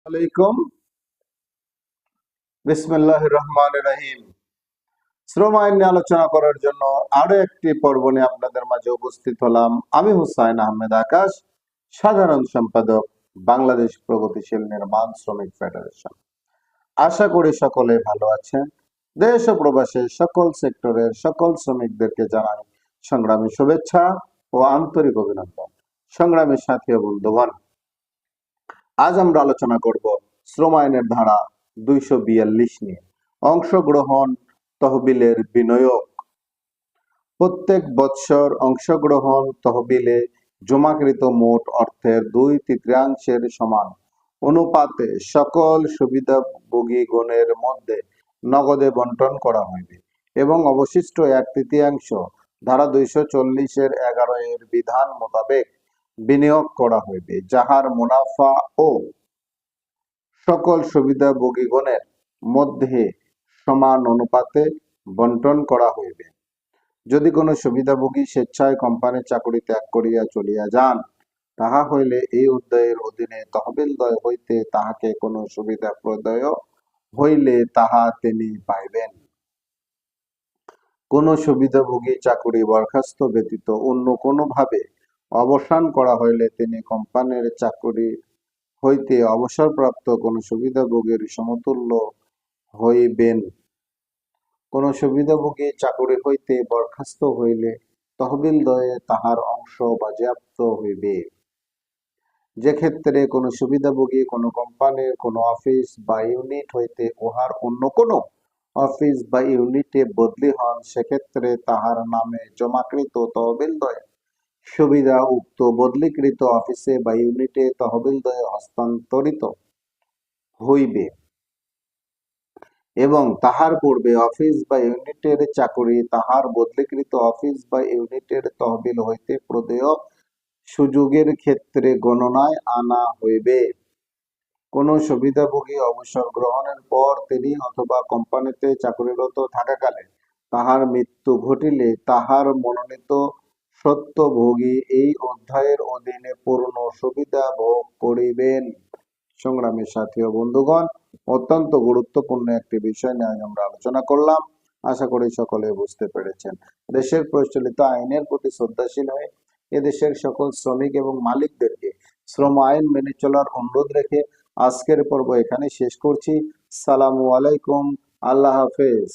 আলাইকুম। বিসমিল্লাহির রহমানির রহিম। শ্রম আইন নিয়ে আলোচনা করার জন্য আরো একটি পর্ব নিয়ে আপনাদের মাঝে উপস্থিত হলাম। আমি হুসাইন আহমেদ আকাশ, সাধারণ সম্পাদক, বাংলাদেশ প্রগতিশীল নির্মাণ শ্রমিক ফেডারেশন। আশা করি সকলে ভালো আছেন। দেশ ও প্রবাসে সকল সেক্টরের সকল শ্রমিকদেরকে জানাই সংগ্রামী শুভেচ্ছা ও আন্তরিক অভিনন্দন। সংগ্রামী সাথী ও বন্ধুগণ, আজ আমরা আলোচনা করব শ্রম আইনের ধারা 242 নিয়ে। অংশগ্রহণ তহবিলের বিনিয়োগ। প্রত্যেক বৎসর অংশগ্রহণ তহবিলে জমাকৃত মোট অর্থের 2/3 সমান অনুপাতে সকল সুবিধাভোগীগণের মধ্যে নগদে বন্টন করা হইবে এবং অবশিষ্ট 1/3 ধারা 240-11 এর বিধান মোতাবেক বিনিয়োগ করা হইবে, যাহার মুনাফা ও সকল সুবিধাভোগীগণের মধ্যে সমান অনুপাতে বন্টন করা হইবে। যদি কোনো সুবিধাভোগী স্বেচ্ছায় কোম্পানির চাকরি ত্যাগ করিয়া চলিয়া যান, তাহা হইলে এই অধ্যায়ের অধীনে তহবিলদ্বয় হইতে তাহাকে কোনো সুবিধা প্রদয় হইলে তাহা তিনি পাইবেন। কোনো সুবিধাভোগী চাকরি বরখাস্ত ব্যতীত অন্য কোনোভাবে অবসান করা হইলে তিনি কোম্পানির চাকরি হইতে অবসরপ্রাপ্ত কোনো সুবিধাভোগীর সমতুল্য হইবেন। কোনো সুবিধাভোগী চাকরি হইতে বরখাস্ত হইলে তহবিলদ্বয়ে তাহার অংশ বাজেয়াপ্ত হইবে। যে ক্ষেত্রে কোনো সুবিধাভোগী কোনো কোম্পানির কোনো অফিস বা ইউনিট হইতে উহার অন্য কোনো অফিস বা ইউনিটে বদলি হন, সেক্ষেত্রে তাহার নামে জমাকৃত তহবিলদ্বয় সুবিধা উক্ত বদলিকৃত অফিসে বা ইউনিটে তহবিলদ্বয়ে হস্তান্তরিত হইবে এবং তাহার পূর্বে অফিস বা ইউনিটের চাকরি তাহার বদলিকৃত অফিস বা ইউনিটের তহবিল হইতে প্রদেয় সুযোগের ক্ষেত্রে গণনায় আনা হইবে। কোনো সুবিধাভোগী অবসর গ্রহণের পর তিনি অথবা কোম্পানিতে চাকরিরত থাকাকালে তাহার মৃত্যু ঘটিলে তাহার মনোনীত স্বত্বভোগী এই অধ্যায়ের অধীনে পূর্ণ সুবিধা ভোগ করিবেন। সংগ্রামী সাথী ও বন্ধুগণ, অত্যন্ত গুরুত্বপূর্ণ একটি বিষয় নিয়ে আজ আমরা আলোচনা করলাম। আশা করি সকলে বুঝতে পেরেছেন। দেশের প্রচলিত আইনের প্রতি শ্রদ্ধাশীল হয়ে এদেশের সকল শ্রমিক এবং মালিকদেরকে শ্রম আইন মেনে চলার অনুরোধ রেখে আজকের পর্ব এখানে শেষ করছি। সালামু আলাইকুম, আল্লাহ হাফেজ।